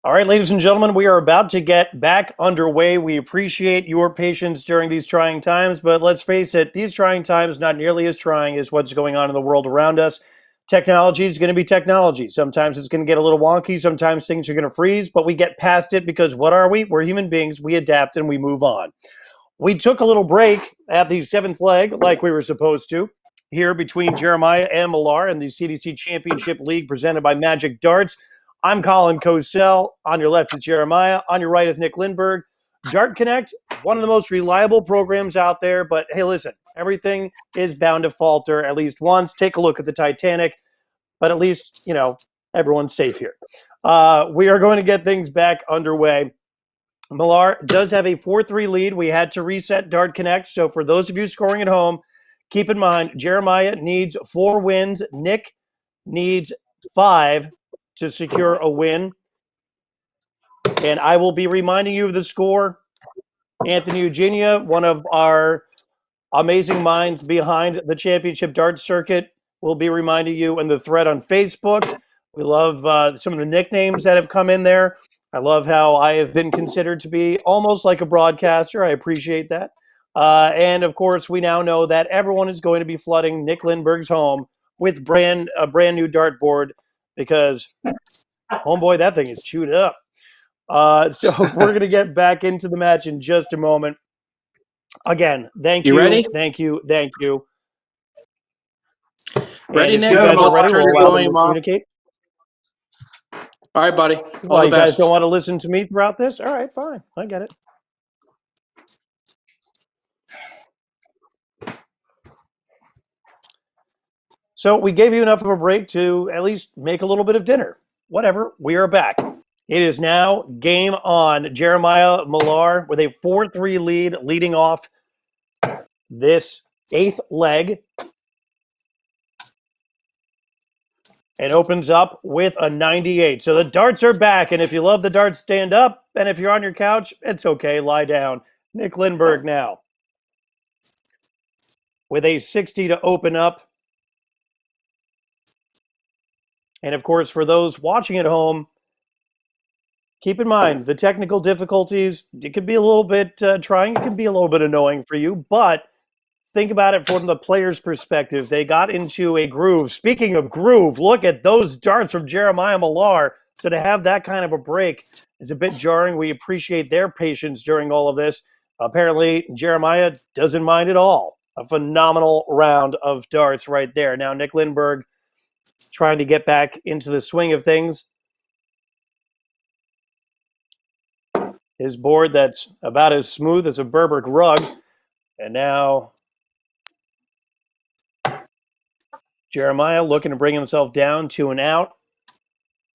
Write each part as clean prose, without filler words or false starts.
All right, ladies and gentlemen, we are about to get back underway. We appreciate your patience during these trying times, but let's face it, these trying times not nearly as trying as what's going on in the world around us. Technology is going to be technology. Sometimes it's going to get a little wonky. Sometimes things are going to freeze, but we get past it because what are we? We're human beings. We adapt and we move on. We took a little break at the seventh leg, like we were supposed to, here between Jeremiah and Millar in the CDC Championship League presented by Magic Darts. I'm Colin Cosell. On your left is Jeremiah. On your right is Nick Linberg. Dart Connect, one of the most reliable programs out there. But hey, listen, everything is bound to falter at least once. Take a look at the Titanic. But at least, everyone's safe here. We are going to get things back underway. Millar does have a 4-3 lead. We had to reset Dart Connect. So for those of you scoring at home, keep in mind, Jeremiah needs 4 wins. Nick needs 5 to secure a win. And I will be reminding you of the score. Anthony Eugenia, one of our amazing minds behind the championship dart circuit, will be reminding you in the thread on Facebook. We love some of the nicknames that have come in there. I love how I have been considered to be almost like a broadcaster. I appreciate that. And of course, we now know that everyone is going to be flooding Nick Lindberg's home with a brand new dartboard because, homeboy, that thing is chewed up. So we're going to get back into the match in just a moment. Again, thank you. Ready? Thank you. Ready, and if Nick? you guys are ready, Turn we'll the allow them to volume off. communicate. All right, buddy. Well, you guys best. don't want to listen to me throughout this? All right, fine. I get it. So we gave you enough of a break to at least make a little bit of dinner. Whatever, we are back. It is now game on. Jeremiah Millar with a 4-3 lead, leading off this 8th leg. It opens up with a 98. So the darts are back, and if you love the darts, stand up. And if you're on your couch, it's okay, lie down. Nick Lindberg now with a 60 to open up. And of course, for those watching at home, keep in mind the technical difficulties. It could be a little bit trying. It can be a little bit annoying for you, but think about it from the player's perspective. They got into a groove. Speaking of groove, look at those darts from Jeremiah Millar. So to have that kind of a break is a bit jarring. We appreciate their patience during all of this. Apparently, Jeremiah doesn't mind at all. A phenomenal round of darts right there. Now, Nick Lindberg trying to get back into the swing of things. His board that's about as smooth as a Berberk rug. And now Jeremiah looking to bring himself down to an out.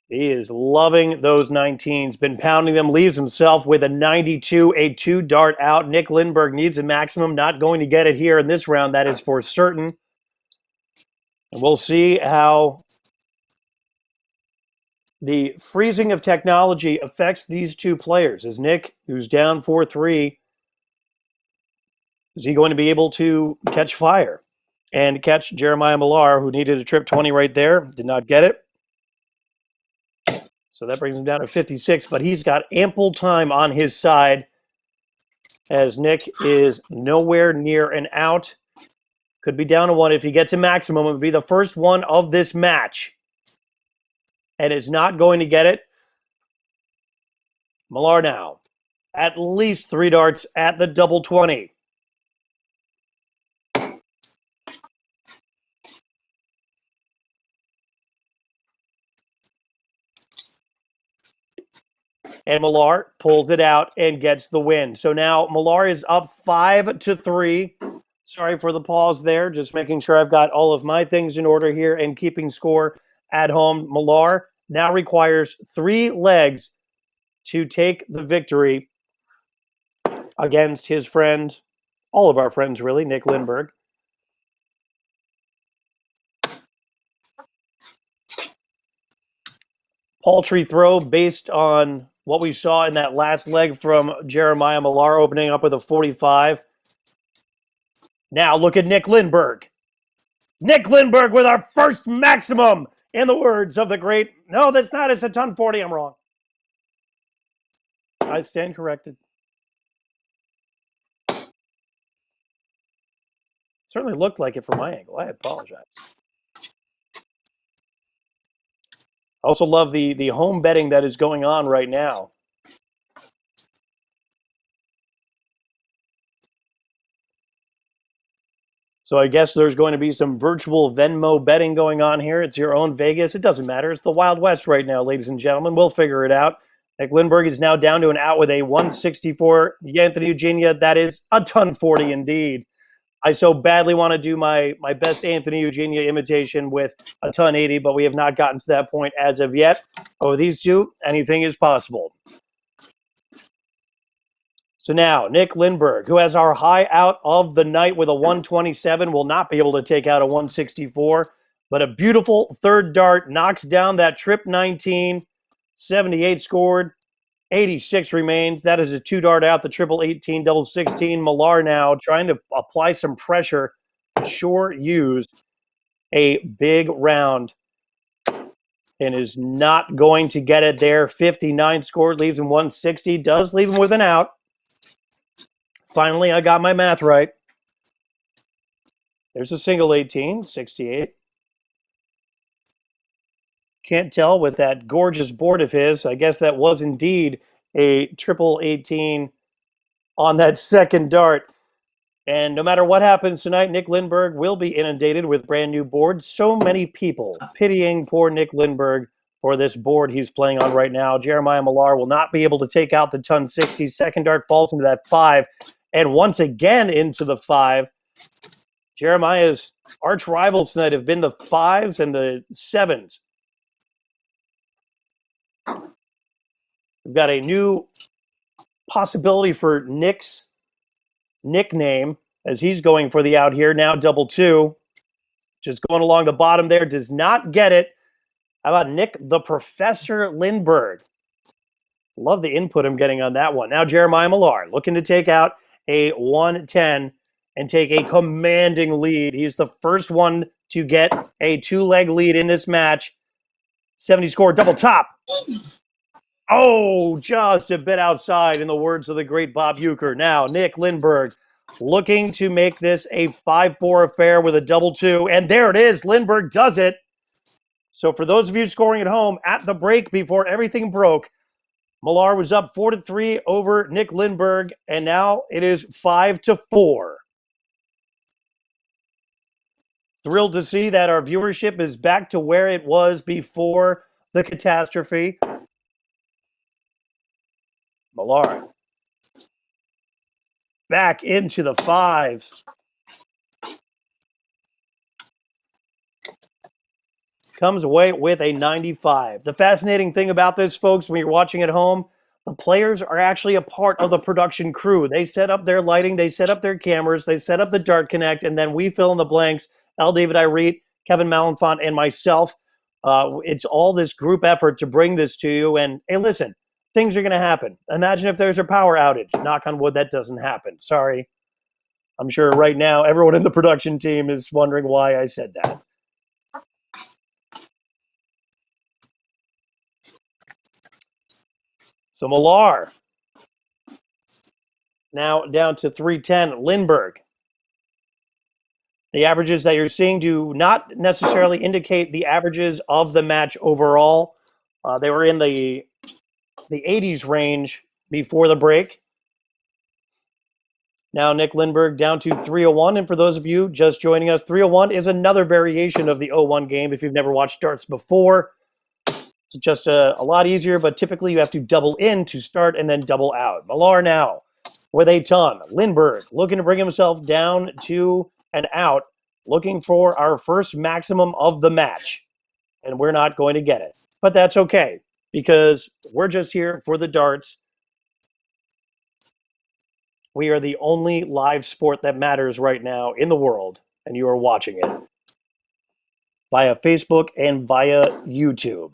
He is loving those 19s, been pounding them, leaves himself with a 92, a 2-dart out. Nick Lindberg needs a maximum, not going to get it here in this round, that is for certain. And we'll see how the freezing of technology affects these two players. As Nick, who's down 4-3, is he going to be able to catch fire and catch Jeremiah Millar, who needed a trip 20 right there, did not get it. So that brings him down to 56, but he's got ample time on his side as Nick is nowhere near an out. Could be down to 1. If he gets a maximum, it would be the first one of this match. And is not going to get it. Millar now, at least 3 darts at the double 20. And Millar pulls it out and gets the win. So now Millar is up 5-3. Sorry for the pause there. Just making sure I've got all of my things in order here and keeping score at home. Millar now requires 3 legs to take the victory against his friend, all of our friends really, Nick Lindberg. Paltry throw based on what we saw in that last leg from Jeremiah Millar, opening up with a 45. Now look at Nick Lindberg. Nick Lindberg with our first maximum, in the words of the great, no, that's not, it's a ton 40, I'm wrong. I stand corrected. Certainly looked like it from my angle. I apologize. I also love the home betting that is going on right now. So I guess there's going to be some virtual Venmo betting going on here. It's your own Vegas. It doesn't matter. It's the Wild West right now, ladies and gentlemen. We'll figure it out. Nick Linberg is now down to an out with a 164. Anthony Eugenia, that is a ton 40 indeed. I so badly want to do my best Anthony Eugenia imitation with a ton 80, but we have not gotten to that point as of yet. Oh, these two, anything is possible. So now, Nick Linberg, who has our high out of the night with a 127, will not be able to take out a 164. But a beautiful third dart knocks down that trip 19. 78 scored. 86 remains. That is a two dart out, the triple 18, double 16. Millar now trying to apply some pressure. Sure used a big round and is not going to get it there. 59 scored, leaves him 160. Does leave him with an out. Finally, I got my math right. There's a single 18, 68. Can't tell with that gorgeous board of his. I guess that was indeed a triple 18 on that second dart. And no matter what happens tonight, Nick Linberg will be inundated with brand new boards. So many people pitying poor Nick Linberg for this board he's playing on right now. Jeremiah Millar will not be able to take out the ton 60. Second dart falls into that 5. And once again into the 5. Jeremiah's arch rivals tonight have been the 5s and the 7s. We've got a new possibility for Nick's nickname as he's going for the out here. Now double 2. Just going along the bottom there. Does not get it. How about Nick the Professor Linberg? Love the input I'm getting on that one. Now Jeremiah Millar looking to take out a 110 and take a commanding lead. He's the first one to get a 2-leg lead in this match. 70 score, double top. Oh, just a bit outside in the words of the great Bob Uecker. Now Nick Linberg looking to make this a 5-4 affair with a double 2. And there it is. Linberg does it. So for those of you scoring at home, at the break before everything broke, Millar was up 4-3 over Nick Linberg, and now it is 5-4. Thrilled to see that our viewership is back to where it was before the catastrophe. Millar back into the 5s. Comes away with a 95. The fascinating thing about this, folks, when you're watching at home, the players are actually a part of the production crew. They set up their lighting, they set up their cameras, they set up the Dart Connect, and then we fill in the blanks. David Irete, Kevin Malenfant, and myself. It's all this group effort to bring this to you. And hey, listen, things are going to happen. Imagine if there's a power outage. Knock on wood, that doesn't happen. Sorry. I'm sure right now everyone in the production team is wondering why I said that. So Millar now down to 310. Linberg. The averages that you're seeing do not necessarily indicate the averages of the match overall. They were in the 80s range before the break. Now Nick Linberg down to 301. And for those of you just joining us, 301 is another variation of the 0-1 game if you've never watched darts before. It's just a lot easier, but typically you have to double in to start and then double out. Millar now with a ton. Linberg looking to bring himself down to an out, looking for our first maximum of the match. And we're not going to get it. But that's okay, because we're just here for the darts. We are the only live sport that matters right now in the world, and you are watching it via Facebook and via YouTube.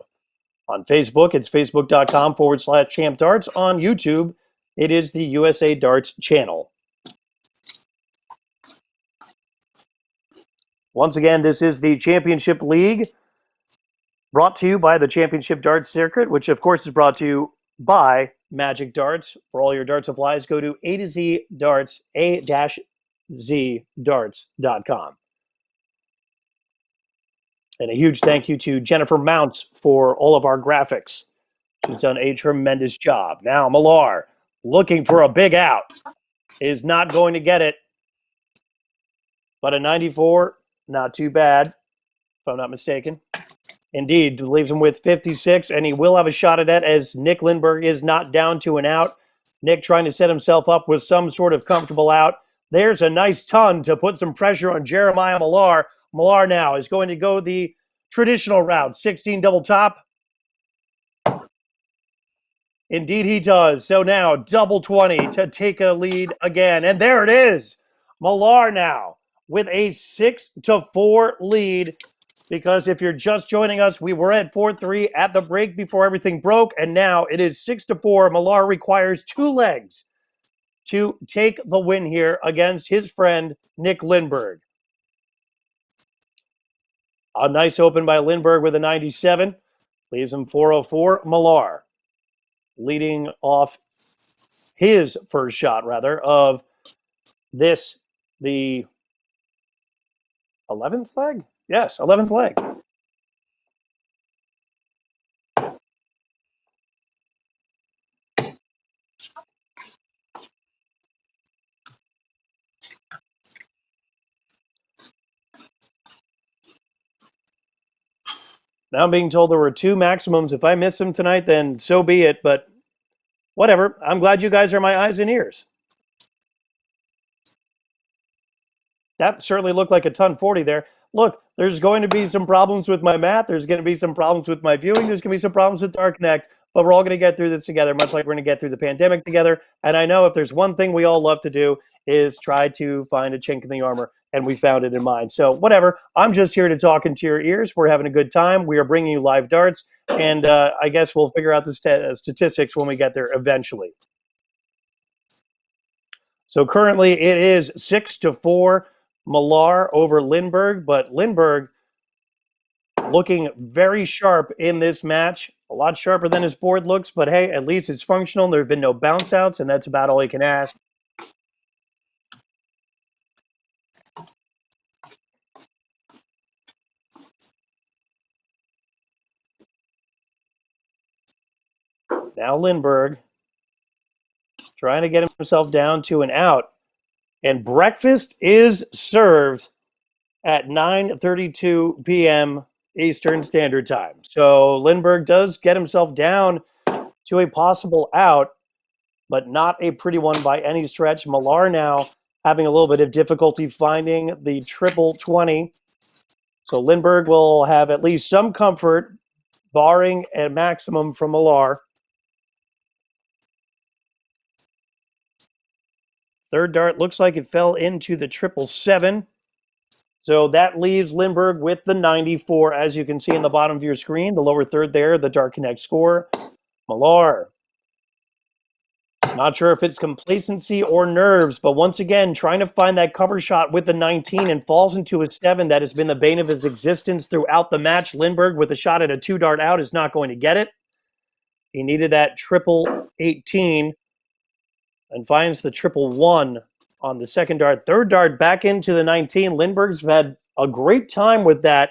On Facebook, it's facebook.com/champdarts. On YouTube, it is the USA Darts channel. Once again, this is the Championship League, brought to you by the Championship Darts Circuit, which of course is brought to you by Magic Darts. For all your dart supplies, go to a-zdarts, a-zdarts.com. And a huge thank you to Jennifer Mounts for all of our graphics. She's done a tremendous job. Now Millar, looking for a big out, is not going to get it. But a 94, not too bad, if I'm not mistaken. Indeed, leaves him with 56, and he will have a shot at it as Nick Linberg is not down to an out. Nick trying to set himself up with some sort of comfortable out. There's a nice ton to put some pressure on Jeremiah Millar. Millar now is going to go the traditional route, 16 double top. Indeed he does. So now double 20 to take a lead again. And there it is. Millar now with a 6-4 lead. Because if you're just joining us, we were at 4-3 at the break before everything broke. And now it is 6-4. Millar requires 2 legs to take the win here against his friend, Nick Linberg. A nice open by Linberg with a 97. Leaves him 404. Millar leading off his first shot, rather, of this, the 11th leg? Yes, 11th leg. Now I'm being told there were 2 maximums. If I miss them tonight, then so be it. But whatever. I'm glad you guys are my eyes and ears. That certainly looked like a ton 40 there. Look, there's going to be some problems with my math. There's going to be some problems with my viewing. There's going to be some problems with Dark Connect. But we're all going to get through this together, much like we're going to get through the pandemic together. And I know if there's one thing we all love to do is try to find a chink in the armor. And we found it in mine. So whatever. I'm just here to talk into your ears. We're having a good time. We are bringing you live darts. And I guess we'll figure out the statistics when we get there eventually. So currently it is 6-4 Millar over Linberg. But Linberg looking very sharp in this match. A lot sharper than his board looks. But hey, at least it's functional. There have been no bounce outs. And that's about all you can ask. Now Linberg trying to get himself down to an out. And breakfast is served at 9:32 p.m. Eastern Standard Time. So Linberg does get himself down to a possible out, but not a pretty one by any stretch. Millar now having a little bit of difficulty finding the triple 20. So Linberg will have at least some comfort, barring a maximum from Millar. Third dart looks like it fell into the 777. So that leaves Linberg with the 94, as you can see in the bottom of your screen. The lower third there, the Dark Connect score. Millar. Not sure if it's complacency or nerves, but once again, trying to find that cover shot with the 19 and falls into a 7. That has been the bane of his existence throughout the match. Linberg with a shot at a 2-dart out is not going to get it. He needed that triple 18. And finds the triple 1 on the second dart. Third dart back into the 19. Linberg's had a great time with that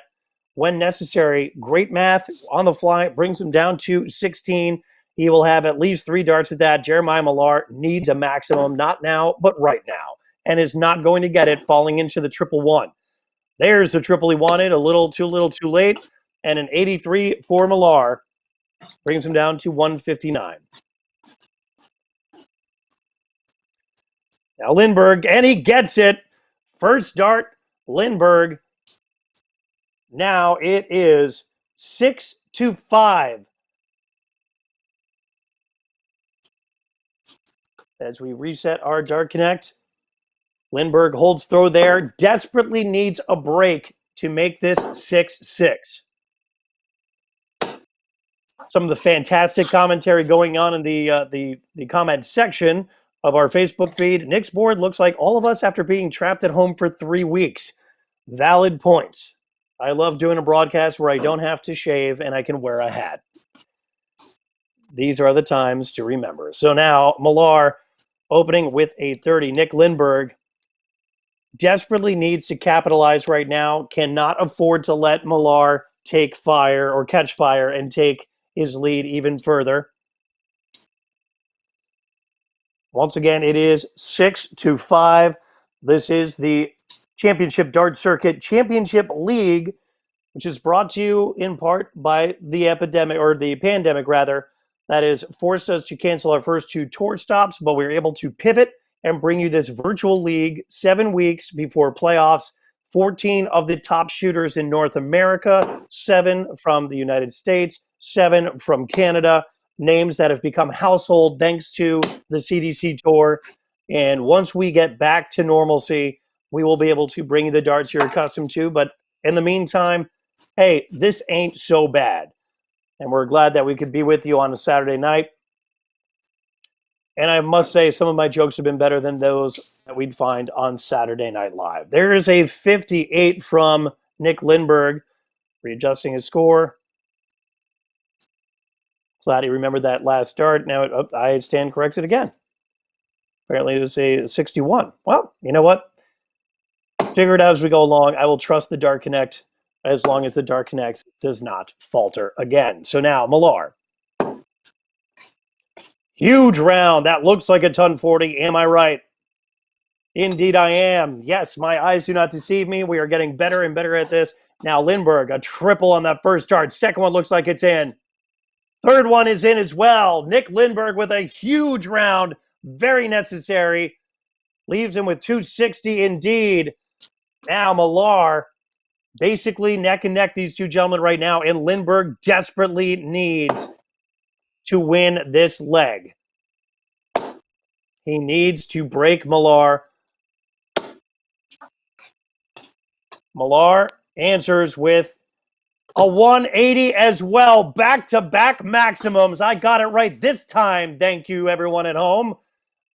when necessary. Great math on the fly. Brings him down to 16. He will have at least 3 darts at that. Jeremiah Millar needs a maximum, not now, but right now. And is not going to get it, falling into the triple 1. There's the triple he wanted. A little too late. And an 83 for Millar. Brings him down to 159. Now Linberg, and he gets it. First dart, Linberg. Now it is 6-5. As we reset our Dark Connect, Linberg holds throw there. Desperately needs a break to make this 6-6. Some of the fantastic commentary going on in the comment section of our Facebook feed. Nick's board looks like all of us after being trapped at home for 3 weeks. Valid points. I love doing a broadcast where I don't have to shave and I can wear a hat. these are the times to remember. So now Millar opening with a 30. Nick Linberg desperately needs to capitalize right now, cannot afford to let Millar take fire or catch fire and take his lead even further. Once again, it is 6-5. This is the Championship Dart Circuit Championship League, which is brought to you in part by the epidemic, or the pandemic rather, that has forced us to cancel our first 2 tour stops, but we were able to pivot and bring you this virtual league 7 weeks before playoffs. 14 of the top shooters in North America, 7 from the United States, 7 from Canada, names that have become household thanks to the CDC tour. And once we get back to normalcy, we will be able to bring you the darts you're accustomed to. But in the meantime, hey, this ain't so bad. And we're glad that we could be with you on a Saturday night. And I must say, some of my jokes have been better than those that we'd find on Saturday Night Live. There is a 58 from Nick Linberg, readjusting his score. Glad he remembered that last dart. Now I stand corrected again. Apparently it was a 61. Well, you know what? Figure it out as we go along. I will trust the Dart Connect as long as the Dart Connect does not falter again. So now, Millar. Huge round. That looks like a ton 40. Am I right? Indeed I am. Yes, my eyes do not deceive me. We are getting better and better at this. Now, Linberg, a triple on that first dart. Second one looks like it's in. Third one is in as well. Nick Linberg with a huge round. Very necessary. Leaves him with 260 indeed. Now, Millar, basically neck and neck, these two gentlemen right now, and Linberg desperately needs to win this leg. He needs to break Millar. Millar answers with a 180 as well. Back-to-back maximums. I got it right this time. Thank you, everyone at home.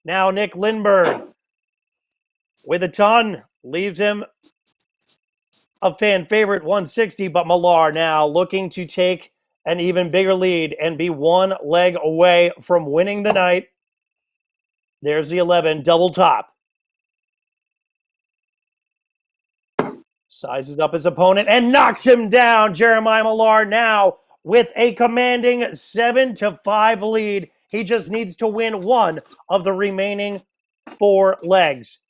Now, Nick Linberg with a ton. Leaves him a fan favorite 160, but Millar now looking to take an even bigger lead and be one leg away from winning the night. There's the 11, double top. Sizes up his opponent and knocks him down. Jeremiah Millar now with a commanding 7-5 lead. He just needs to win one of the remaining 4 legs.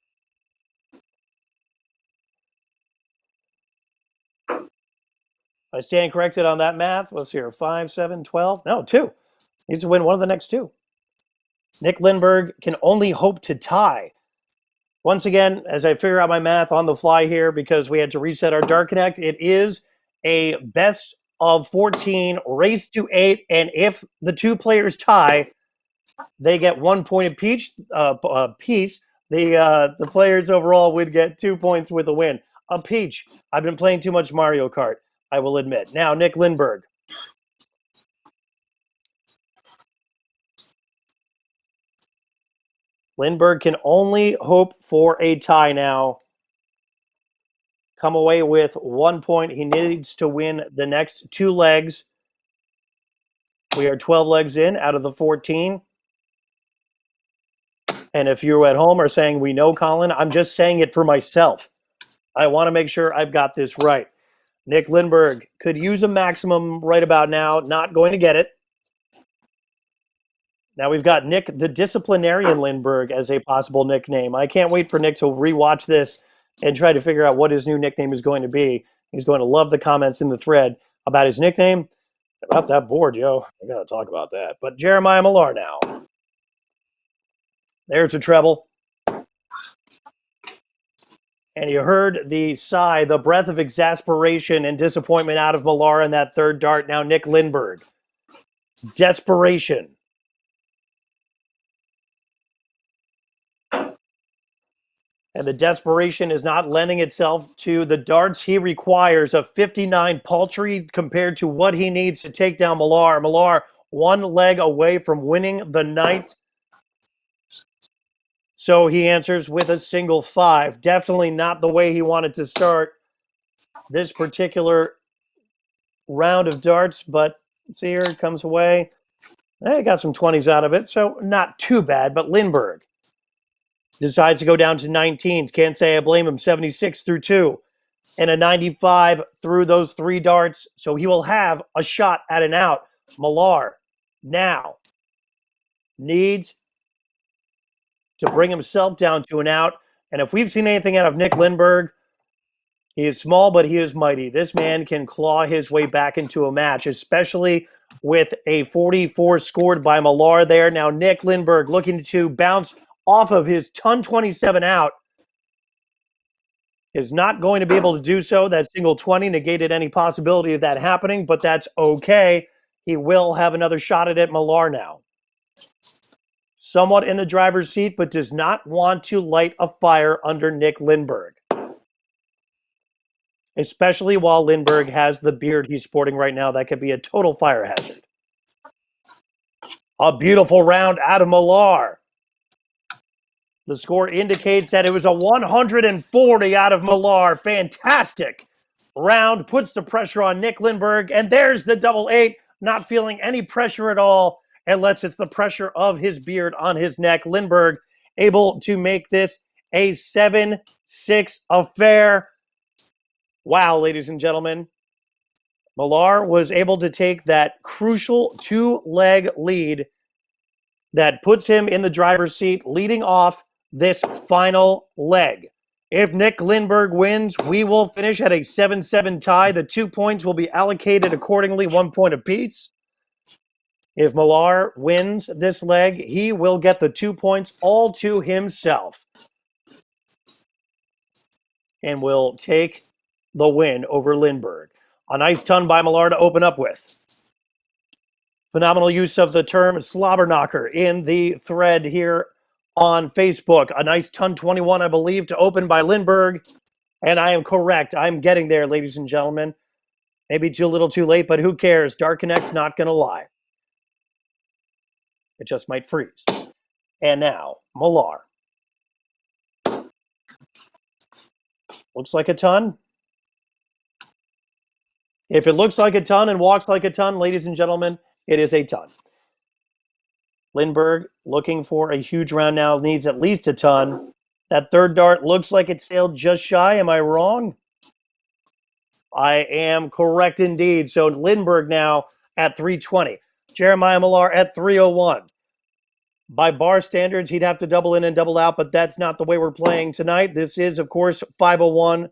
I stand corrected on that math. Let's see here. 5, 7, 12. No, 2. Needs to win one of the next 2. Nick Linberg can only hope to tie. Once again, as I figure out my math on the fly here, because we had to reset our Dart Connect, it is a best of 14 race to 8. And if the 2 players tie, they get 1 point apiece. The players overall would get 2 points with a win. A peach. I've been playing too much Mario Kart, I will admit. Now, Nick Linberg. Linberg can only hope for a tie now. Come away with 1 point. He needs to win the next 2 legs. We are 12 legs in out of the 14. And if you at home are saying, we know, Colin, I'm just saying it for myself. I want to make sure I've got this right. Nick Linberg could use a maximum right about now. Not going to get it. Now we've got Nick the Disciplinarian Linberg as a possible nickname. I can't wait for Nick to rewatch this and try to figure out what his new nickname is going to be. He's going to love the comments in the thread about his nickname. About that board, yo. I got to talk about that. But Jeremiah Millar now. There's a treble. And you heard the sigh, the breath of exasperation and disappointment out of Millar in that third dart. Now Nick Linberg. Desperation. And the desperation is not lending itself to the darts he requires, a 59 paltry compared to what he needs to take down Millar. Millar, 1 leg away from winning the night. So he answers with a single 5. Definitely not the way he wanted to start this particular round of darts, but see here, it comes away. Got some 20s out of it, so not too bad. But Linberg decides to go down to 19s. Can't say I blame him. 76 through 2 and a 95 through those 3 darts. So he will have a shot at an out. Millar now needs to bring himself down to an out. And if we've seen anything out of Nick Linberg, he is small, but he is mighty. This man can claw his way back into a match, especially with a 44 scored by Millar there. Now Nick Linberg looking to bounce off of his ton 27 out. Is not going to be able to do so. That single 20 negated any possibility of that happening, but that's okay. He will have another shot at it. Millar now. Somewhat in the driver's seat, but does not want to light a fire under Nick Linberg. Especially while Linberg has the beard he's sporting right now. That could be a total fire hazard. A beautiful round out of Millar. The score indicates that it was a 140 out of Millar. Fantastic round. Puts the pressure on Nick Linberg. And there's the double 8. Not feeling any pressure at all, unless it's the pressure of his beard on his neck. Linberg able to make this a 7-6 affair. Wow, ladies and gentlemen. Millar was able to take that crucial 2-leg lead that puts him in the driver's seat, leading off this final leg. If Nick Linberg wins, we will finish at a 7-7 tie. The 2 points will be allocated accordingly, 1 point apiece. If Millar wins this leg, he will get the 2 points all to himself and will take the win over Linberg. A nice ton by Millar to open up with. Phenomenal use of the term slobber knocker in the thread here on Facebook. A nice ton 21, I believe, to open by Linberg. And I am correct. I'm getting there, ladies and gentlemen. Maybe too little too late, but who cares? Dark Connect's not going to lie. It just might freeze. And now, Millar. Looks like a ton. If it looks like a ton and walks like a ton, ladies and gentlemen, it is a ton. Linberg looking for a huge round now, needs at least a ton. That third dart looks like it sailed just shy. Am I wrong? I am correct indeed. So Linberg now at 320. Jeremiah Millar at 301. By bar standards, he'd have to double in and double out, but that's not the way we're playing tonight. This is, of course, 501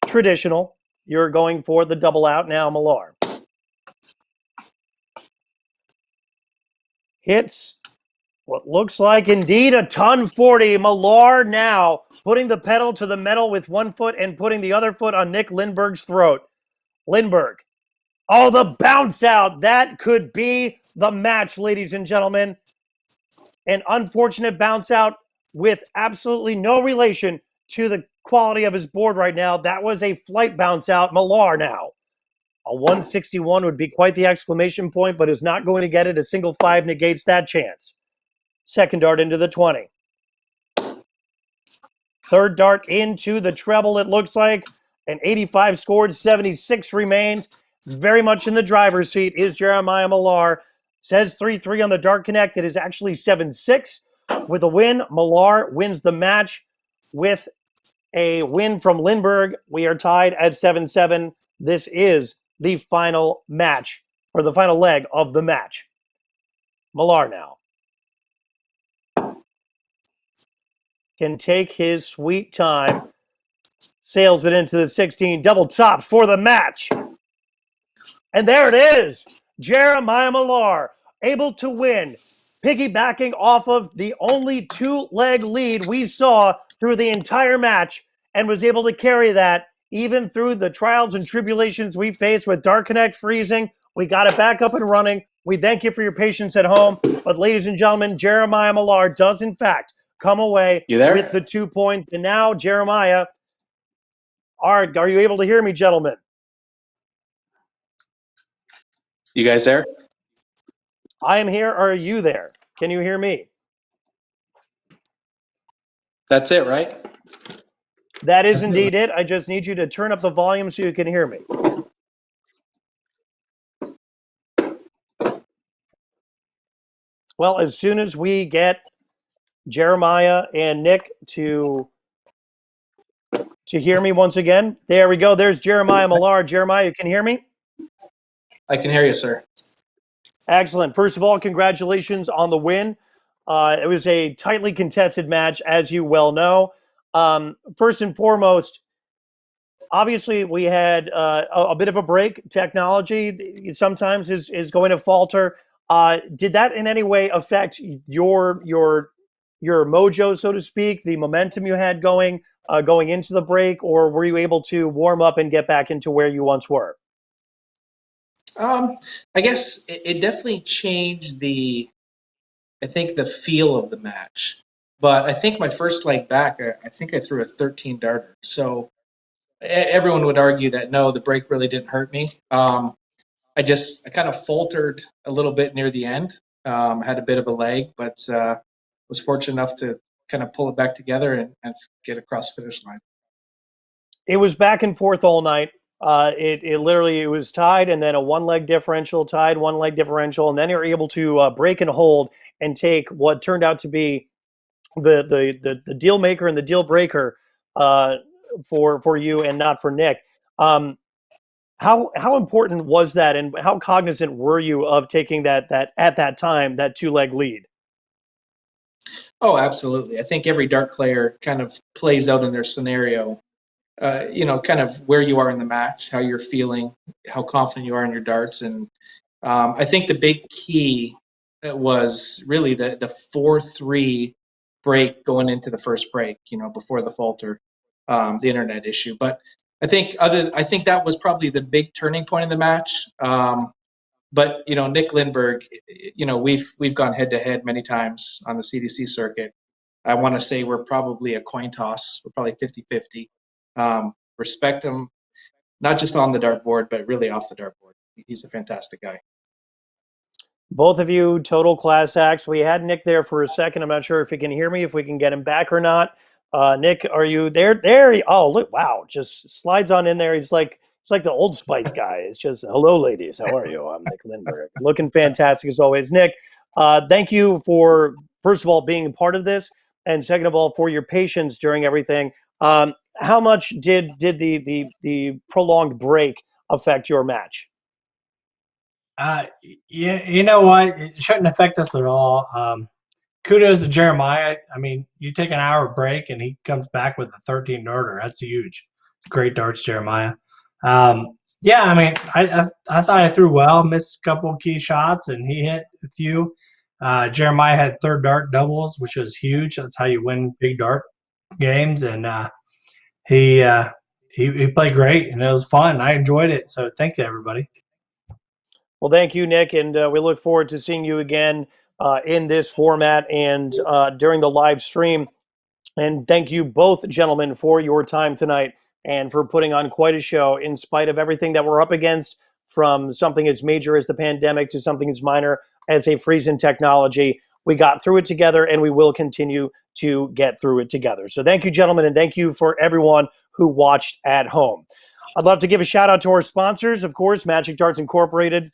traditional. You're going for the double out now, Millar. Hits what looks like indeed a ton 40. Millar now putting the pedal to the metal with one foot and putting the other foot on Nick Lindberg's throat. Linberg. Oh, the bounce out. That could be the match, ladies and gentlemen. An unfortunate bounce out with absolutely no relation to the quality of his board right now. That was a flight bounce out. Millar now. A 161 would be quite the exclamation point, but is not going to get it. A single 5 negates that chance. Second dart into the 20. Third dart into the treble, it looks like. An 85 scored, 76 remains. Very much in the driver's seat is Jeremiah Millar. Says 3-3 on the Dark Connect. It is actually 7-6. With a win, Millar wins the match. With a win from Linberg, we are tied at 7-7. This is the final match, or the final leg of the match. Millar now can take his sweet time, sails it into the 16, double top for the match. And there it is. Jeremiah Millar able to win, piggybacking off of the only 2-leg lead we saw through the entire match, and was able to carry that even through the trials and tribulations we faced with Dark Connect freezing. We got it back up and running. We thank you for your patience at home. But ladies and gentlemen, Jeremiah Millar does in fact come away with the 2 points. And now, Jeremiah, are you able to hear me, gentlemen? You guys there? I am here. Are you there? Can you hear me? That's it, right? That is indeed it. I just need you to turn up the volume so you can hear me. Well, as soon as we get Jeremiah and Nick to hear me once again, there we go. There's Jeremiah Millar. Jeremiah, you can hear me? I can hear you, sir. Excellent. First of all, congratulations on the win. It was a tightly contested match, as you well know. First and foremost, obviously, we had a bit of a break. Technology sometimes is going to falter. Did that in any way affect your mojo, so to speak, the momentum you had going into the break, or were you able to warm up and get back into where you once were? I guess it definitely changed I think the feel of the match. But I think my first leg back, I think I threw a 13 darter. So everyone would argue that no, the break really didn't hurt me. I kind of faltered a little bit near the end. Had a bit of a lag, but was fortunate enough to kind of pull it back together and get across the finish line. It was back and forth all night. It literally it was tied, and then a one leg differential, tied one leg differential, and then you're able to break and hold and take what turned out to be the deal maker and the deal breaker for you and not for Nick. How important was that, and how cognizant were you of taking that at that time that 2-leg lead? Oh, absolutely. I think every dart player kind of plays out in their scenario, kind of where you are in the match, how you're feeling, how confident you are in your darts. And I think the big key was really the 4-3 break going into the first break, before the falter, the internet issue. But I think that was probably the big turning point in the match. But Nick Linberg, we've gone head to head many times on the CDC circuit. I want to say we're probably a coin toss. We're probably 50-50. Respect him, not just on the dartboard, but really off the dartboard. He's a fantastic guy. Both of you, total class acts. We had Nick there for a second. I'm not sure if he can hear me, if we can get him back or not. Nick, are you there? There. Oh, look! Wow, just slides on in there. It's like the Old Spice guy. It's just, hello, ladies. How are you? I'm Nick Linberg. Looking fantastic as always. Nick, thank you for first of all being a part of this, and second of all for your patience during everything. How much did the prolonged break affect your match? Yeah, you know what? It shouldn't affect us at all. Kudos to Jeremiah. I mean, you take an hour break and he comes back with a 13 darter. That's huge. Great darts, Jeremiah. Yeah, I mean, I thought I threw well, missed a couple of key shots, and he hit a few. Jeremiah had third dart doubles, which was huge. That's how you win big dart games, and he played great, and it was fun. I enjoyed it. So thank you, everybody. Well, thank you, Nick, and we look forward to seeing you again in this format and during the live stream. And thank you both, gentlemen, for your time tonight and for putting on quite a show in spite of everything that we're up against, from something as major as the pandemic to something as minor as a freeze in technology. We got through it together, and we will continue to get through it together. So thank you, gentlemen, and thank you for everyone who watched at home. I'd love to give a shout out to our sponsors, of course, Magic Darts Incorporated,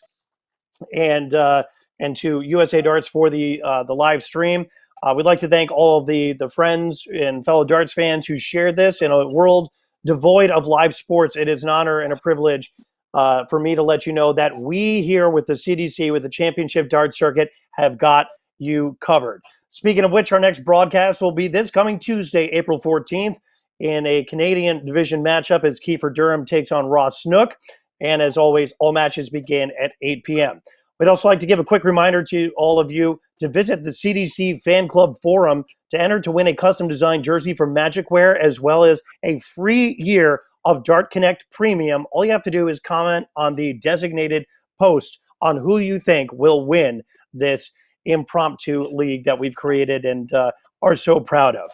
and to USA Darts for the live stream. We'd like to thank all of the friends and fellow darts fans who shared this in a world devoid of live sports. It is an honor and a privilege for me to let you know that we here with the CDC, with the Championship Dart Circuit, have got you covered. Speaking of which, our next broadcast will be this coming Tuesday, April 14th, in a Canadian division matchup as Kiefer Durham takes on Ross Snook. And as always, all matches begin at 8 p.m. We'd also like to give a quick reminder to all of you to visit the CDC Fan Club Forum to enter to win a custom-designed jersey from Magicwear, as well as a free year of Dart Connect Premium. All you have to do is comment on the designated post on who you think will win this impromptu league that we've created and are so proud of.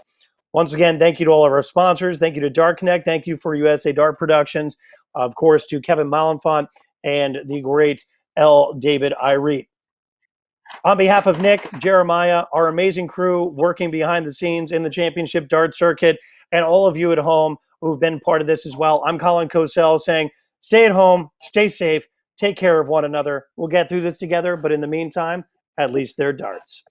Once again, thank you to all of our sponsors. Thank you to Dart Connect. Thank you for USA Dart Productions. Of course, to Kevin Malenfant and the great L. David Irete. On behalf of Nick, Jeremiah, our amazing crew working behind the scenes in the Championship Dart Circuit, and all of you at home who've been part of this as well, I'm Colin Cosell saying, stay at home, stay safe, take care of one another. We'll get through this together, but in the meantime, at least they're darts.